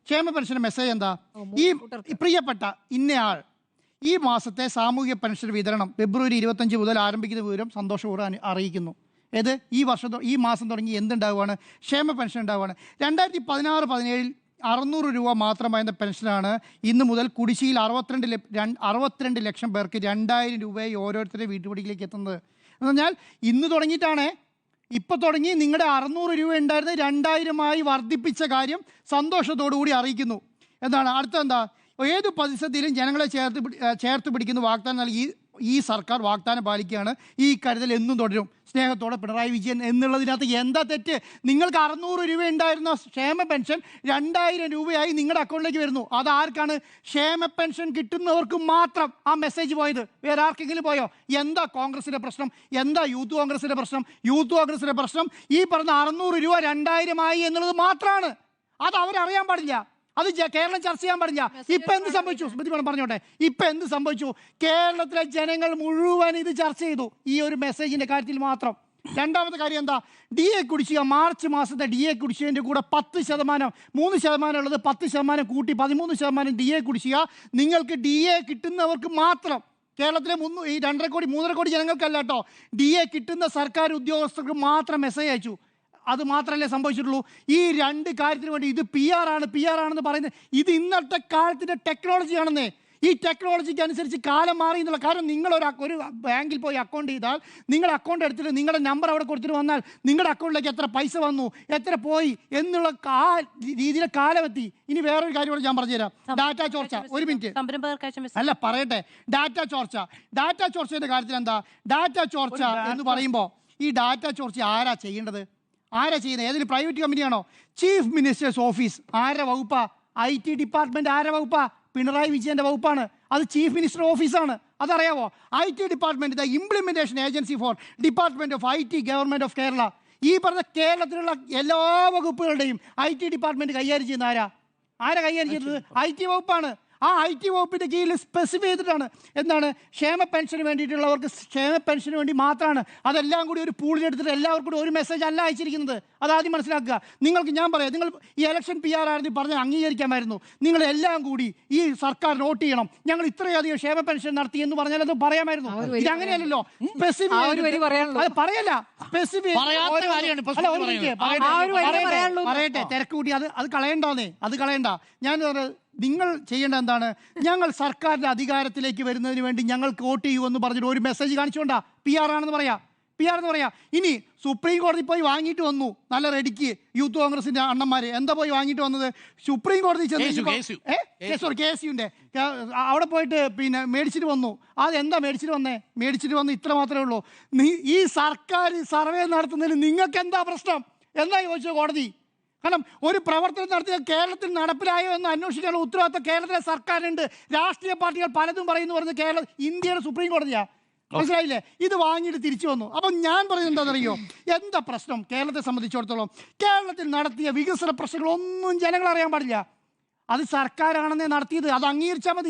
ക്ഷേമ pension message എന്താ? ഈ പ്രിയപ്പെട്ട ഇന്നയാൾ ഈ മാസത്തെ സാമൂഹ്യ പെൻഷൻ വിതരണം ഫെബ്രുവരി 25 മുതൽ ആരംഭിക്കുന്ന വിവരം സന്തോഷപൂർവ്വം അറിയിക്കുന്നു. ഏത് ഈ മാസം തുടങ്ങി എന്തുണ്ടാവുകയാണ്? ക്ഷേമ പെൻഷൻ ഉണ്ടാവുകയാണ്. 2016-17 600 രൂപ മാത്രമായിരുന്ന പെൻഷനാണ് ഇന്ന് മുതൽ കുടിശ്ശിയിൽ 62 ലക്ഷം പേർക്ക് 2000 രൂപയായി ഓരോരുത്തരുടെ വീട്ടുപടിയിലേക്ക് എത്തുന്നത്. എന്ന് പറഞ്ഞാൽ ഇന്ന് തുടങ്ങിയിട്ടാണ്. ഇപ്പോൾ തുടങ്ങി നിങ്ങളുടെ 600 രൂപ ഉണ്ടായിരുന്നത് 2000 വർദ്ധിപ്പിച്ച കാര്യം സന്തോഷത്തോടുകൂടി അറിയിക്കുന്നു എന്നാണ്. അടുത്തെന്താ? ഏതു പ്രതിസന്ധിയിലും ജനങ്ങളെ ചേർത്ത് പിടിക്കുന്ന വാഗ്ദാനം നൽകി ഈ സർക്കാർ വാഗ്ദാനം പാലിക്കുകയാണ്. ഈ കരുതൽ എന്നും തുടരും. സ്നേഹത്തോടെ പിണറായി വിജയൻ എന്നുള്ളതിനകത്ത് എന്താ തെറ്റ്? നിങ്ങൾക്ക് 600 രൂപ ഉണ്ടായിരുന്ന ക്ഷേമ പെൻഷൻ 2000 രൂപയായി നിങ്ങളുടെ അക്കൗണ്ടിലേക്ക് വരുന്നു. അത് ആർക്കാണ്? ക്ഷേമ പെൻഷൻ കിട്ടുന്നവർക്ക് മാത്രം ആ മെസ്സേജ് പോയത്. വേറെ ആർക്കെങ്കിലും പോയോ? എന്താ കോൺഗ്രസിൻ്റെ പ്രശ്നം? എന്താ യൂത്ത് കോൺഗ്രസിൻ്റെ പ്രശ്നം? യൂത്ത് കോൺഗ്രസിൻ്റെ പ്രശ്നം ഈ പറഞ്ഞ 600 രൂപ 2000 ആയി എന്നുള്ളത് മാത്രമാണ്. അത് അവരറിയാൻ പാടില്ല. അത് കേരളം ചർച്ച ചെയ്യാൻ പാടില്ല. ഇപ്പൊ എന്ത് സംഭവിച്ചു? സ്മൃതി പറഞ്ഞോട്ടെ, ഇപ്പൊ എന്ത് സംഭവിച്ചു? കേരളത്തിലെ ജനങ്ങൾ മുഴുവൻ ഇത് ചർച്ച ചെയ്തു ഈ ഒരു മെസ്സേജിന്റെ കാര്യത്തിൽ മാത്രം. രണ്ടാമത്തെ കാര്യം എന്താ? DA കുടിശ്ശിക. മാർച്ച് മാസത്തെ DA കുടിശ്ശികൻ്റെ കൂടെ 10%, 3% ഉള്ളത് 10% കൂട്ടി 13% DA കുടിശ്ശിക നിങ്ങൾക്ക് DA കിട്ടുന്നവർക്ക് മാത്രം. കേരളത്തിലെ ഈ 2.5 കോടി 3.5 കോടി ജനങ്ങൾക്കല്ല കേട്ടോ, DA കിട്ടുന്ന സർക്കാർ ഉദ്യോഗസ്ഥർക്ക് മാത്രം മെസ്സേജ് അയച്ചു. അത് മാത്രമല്ലേ സംഭവിച്ചിട്ടുള്ളൂ. ഈ രണ്ട് കാര്യത്തിന് വേണ്ടി ഇത് PR ആണെന്ന് പറയുന്നത് ഇത് ഇന്നത്തെ കാലത്തിൻ്റെ ടെക്നോളജിയാണെന്നേ. ഈ ടെക്നോളജിക്ക് അനുസരിച്ച് കാലം മാറി എന്നുള്ള കാര്യം. ഒരു ബാങ്കിൽ പോയി അക്കൗണ്ട് ചെയ്താൽ നിങ്ങളുടെ അക്കൗണ്ട് എടുത്തിട്ട് നിങ്ങളുടെ നമ്പർ അവിടെ കൊടുത്തിട്ട് വന്നാൽ നിങ്ങളുടെ അക്കൗണ്ടിലേക്ക് എത്ര പൈസ വന്നു, എത്ര പോയി എന്നുള്ള രീതിയിലെ കാലമെത്തി. ഇനി വേറൊരു കാര്യം ഞാൻ പറഞ്ഞുതരാം. ഡാറ്റ ചോർച്ച. ഒരു മിനിറ്റ് അല്ല പറയട്ടെ. ഡാറ്റ ചോർച്ചയുടെ കാര്യത്തിൽ എന്താ? ഡാറ്റ ചോർച്ച എന്ന് പറയുമ്പോൾ ഈ ഡാറ്റ ചോർച്ച ആരാ ചെയ്യുന്നത്? ഏതൊരു പ്രൈവറ്റ് കമ്പനിയാണോ? ചീഫ് മിനിസ്റ്റേഴ്സ് ഓഫീസ് ആരുടെ വകുപ്പാ? IT ഡിപ്പാർട്ട്മെന്റ് ആരുടെ വകുപ്പാ? പിണറായി വിജയന്റെ വകുപ്പാണ്. അത് ചീഫ് മിനിസ്റ്റർ ഓഫീസാണ്. അതറിയാവോ? IT department, the implementation agency for department of IT government of Kerala. ഈ പറഞ്ഞ കേരളത്തിലുള്ള എല്ലാ വകുപ്പുകളുടെയും IT ഡിപ്പാർട്ട്മെന്റ് കൈകാര്യം ചെയ്യുന്ന ആരാ കൈകാര്യം ചെയ്യുന്നത്? IT വകുപ്പാണ്. ആ IT വകുപ്പിന്റെ കീഴിൽ സ്പെസിഫൈ ചെയ്തിട്ടാണ് എന്താണ് ക്ഷേമ പെൻഷന് വേണ്ടിയിട്ടുള്ളവർക്ക് ക്ഷേമ പെൻഷന് വേണ്ടി മാത്രമാണ്. അതെല്ലാം കൂടി ഒരു പൂളിലെടുത്തിട്ട് എല്ലാവർക്കും കൂടി ഒരു മെസ്സേജ് അല്ല അയച്ചിരിക്കുന്നത്. അതാദ്യം മനസ്സിലാക്കുക. ഞാൻ പറയാം, നിങ്ങൾ ഈ ഇലക്ഷൻ PR ആയിരുന്നു പറഞ്ഞ് അംഗീകരിക്കാമായിരുന്നു. നിങ്ങളെല്ലാം കൂടി ഈ സർക്കാർ നോട്ട് ചെയ്യണം, ഞങ്ങൾ ഇത്രയധികം ക്ഷേമ പെൻഷൻ നടത്തി എന്ന് പറഞ്ഞാൽ അത് പറയാമായിരുന്നു. ഇത് അങ്ങനെയല്ലോ. പറയല്ല, പറയട്ടെ, തിരക്ക് കൂട്ടി അത് കളയണ്ടാന്നേ. അത് കളയണ്ട. ഞാൻ നിങ്ങൾ ചെയ്യേണ്ട എന്താണ്? ഞങ്ങൾ സർക്കാരിന്റെ അധികാരത്തിലേക്ക് വരുന്നതിന് വേണ്ടി ഞങ്ങൾക്ക് വോട്ട് ചെയ്യുമെന്ന് പറഞ്ഞിട്ട് ഒരു മെസ്സേജ് കാണിച്ചുകൊണ്ടാ PR എന്ന് പറയാ. ഇനി സുപ്രീം കോടതി പോയി വാങ്ങിയിട്ട് വന്നു നല്ല റെഡിക്ക് യൂത്ത് കോൺഗ്രസിന്റെ അണ്ണന്മാര്. എന്താ പോയി വാങ്ങിയിട്ട് വന്നത്? സുപ്രീം കോടതി KSUവിന്റെ അവിടെ പോയിട്ട് മേടിച്ചിട്ട് വന്നു. അതെന്താ മേടിച്ചിട്ട് വന്നു ഇത്ര മാത്രമേ ഉള്ളൂ. ഈ സർക്കാർ സർവേ നടത്തുന്നതിന് നിങ്ങൾക്ക് എന്താ പ്രശ്നം എന്താ ചോദിച്ചത് കോടതി? കാരണം ഒരു പ്രവർത്തനം നടത്തിയ കേരളത്തിൽ നടപ്പിലായോ എന്ന് അന്വേഷിക്കാനുള്ള ഉത്തരവാദിത്വം കേരളത്തിലെ സർക്കാരുണ്ട്. രാഷ്ട്രീയ പാർട്ടികൾ പലതും പറയുന്നത് ഇന്ത്യയുടെ സുപ്രീം കോടതിയാ. മനസ്സിലായില്ലേ? ഇത് വാങ്ങിയിട്ട് തിരിച്ചു വന്നു. അപ്പം ഞാൻ പറയുന്നത് എന്താണെന്നറിയോ? എന്താ പ്രശ്നം? കേരളത്തെ സംബന്ധിച്ചിടത്തോളം കേരളത്തിൽ നടത്തിയ വികസന പ്രശ്നങ്ങളൊന്നും ജനങ്ങൾ അറിയാൻ പാടില്ല. അത് സർക്കാരാണെന്നേ നടത്തിയത്. അത് അംഗീകരിച്ചാൽ മതി.